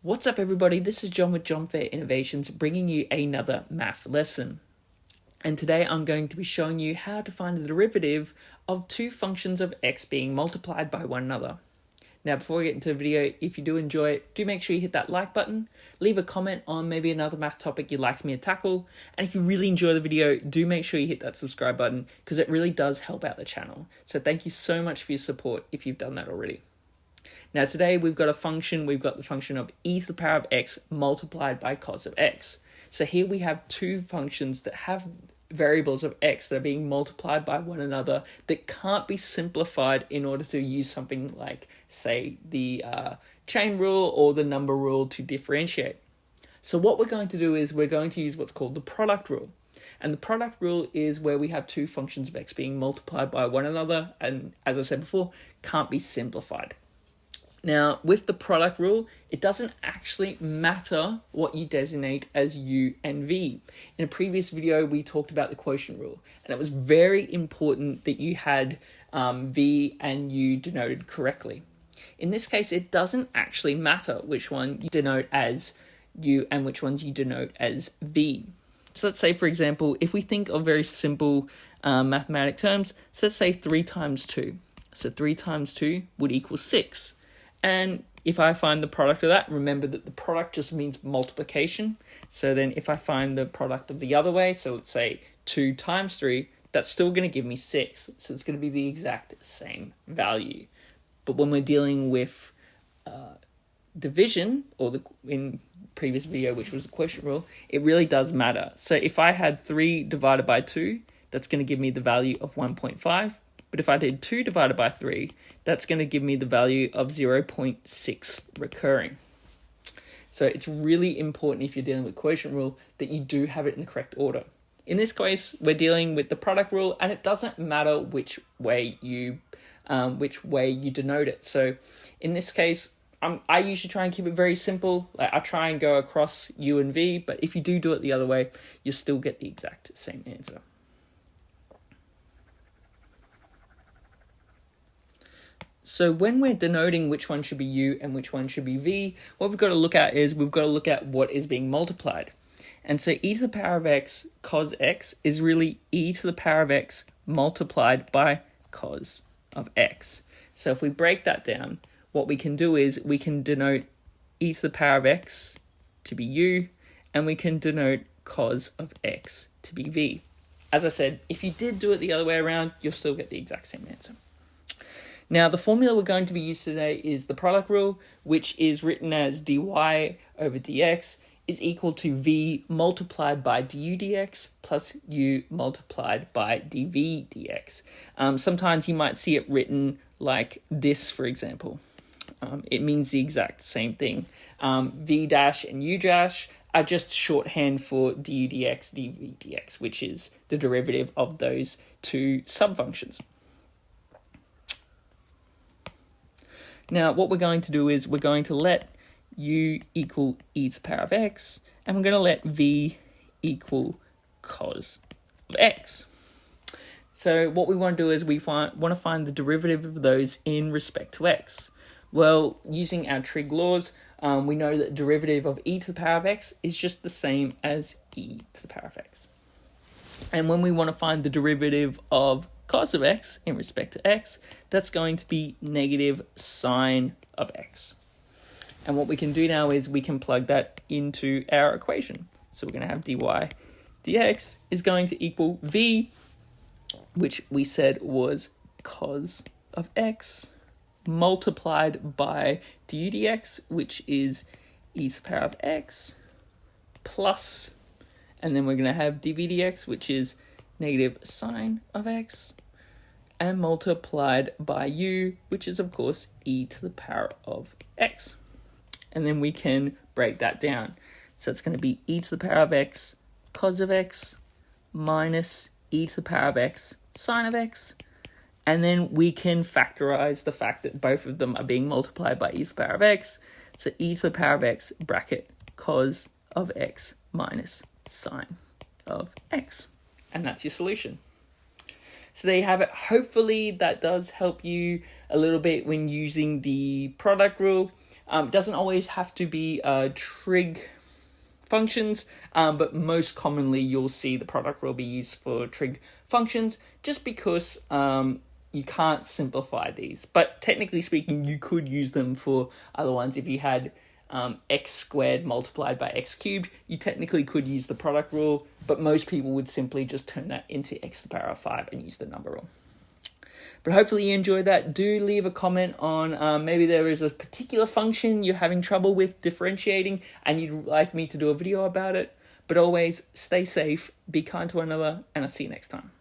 What's up, everybody? This is John with John Fair Innovations, bringing you another math lesson. And today I'm going to be showing you how to find the derivative of two functions of x being multiplied by one another. Now, before we get into the video, if you do enjoy it, do make sure you hit that like button, leave a comment on maybe another math topic you'd like me to tackle, and if you really enjoy the video, do make sure you hit that subscribe button because it really does help out the channel. So thank you so much for your support if you've done that already. Now today we've got the function of e to the power of x multiplied by cos of x. So here we have two functions that have variables of x that are being multiplied by one another that can't be simplified in order to use something like, say, the chain rule or the number rule to differentiate. So what we're going to do is we're going to use what's called the product rule. And the product rule is where we have two functions of x being multiplied by one another and, as I said before, can't be simplified. Now, with the product rule, it doesn't actually matter what you designate as u and v. In a previous video, we talked about the quotient rule, and it was very important that you had v and u denoted correctly. In this case, it doesn't actually matter which one you denote as u and which ones you denote as v. So let's say, for example, if we think of very simple mathematic terms, so let's say 3 times 2. So 3 times 2 would equal 6. And if I find the product of that, remember that the product just means multiplication. So then if I find the product of the other way, so let's say 2 times 3, that's still going to give me 6. So it's going to be the exact same value. But when we're dealing with division, or in previous video, which was the quotient rule, it really does matter. So if I had 3 divided by 2, that's going to give me the value of 1.5. But if I did 2 divided by 3, that's going to give me the value of 0.6 recurring. So it's really important if you're dealing with quotient rule that you do have it in the correct order. In this case, we're dealing with the product rule, and it doesn't matter which way you denote it. So in this case, I usually try and keep it very simple. Like I try and go across u and v, but if you do it the other way, you'll still get the exact same answer. So when we're denoting which one should be u and which one should be v, what we've got to look at is we've got to look at what is being multiplied. And so e to the power of x cos x is really e to the power of x multiplied by cos of x. So if we break that down, what we can do is we can denote e to the power of x to be u, and we can denote cos of x to be v. As I said, if you did do it the other way around, you'll still get the exact same answer. Now, the formula we're going to be using today is the product rule, which is written as dy over dx is equal to v multiplied by du dx plus u multiplied by dv dx. Sometimes you might see it written like this, for example. It means the exact same thing. V dash and u dash are just shorthand for du dx, dv dx, which is the derivative of those two subfunctions. Now, what we're going to do is we're going to let u equal e to the power of x, and we're going to let v equal cos of x. So what we want to do is we want to find the derivative of those in respect to x. Well, using our trig laws, we know that the derivative of e to the power of x is just the same as e to the power of x. And when we want to find the derivative of cos of x in respect to x, that's going to be negative sine of x. And what we can do now is we can plug that into our equation. So we're going to have dy dx is going to equal v, which we said was cos of x, multiplied by du dx, which is e to the power of x, plus, and then we're going to have dv dx, which is negative sine of x, and multiplied by u, which is, of course, e to the power of x. And then we can break that down. So it's going to be e to the power of x cos of x minus e to the power of x sine of x. And then we can factorize the fact that both of them are being multiplied by e to the power of x. So e to the power of x bracket cos of x minus sine of x. And that's your solution. So there you have it. Hopefully that does help you a little bit when using the product rule. It doesn't always have to be trig functions, but most commonly you'll see the product rule be used for trig functions, just because you can't simplify these. But technically speaking, you could use them for other ones. If you had x squared multiplied by x cubed, you technically could use the product rule, but most people would simply just turn that into x to the power of 5 and use the number rule. But hopefully you enjoyed that. Do leave a comment on maybe there is a particular function you're having trouble with differentiating and you'd like me to do a video about it. But always, stay safe, be kind to one another, and I'll see you next time.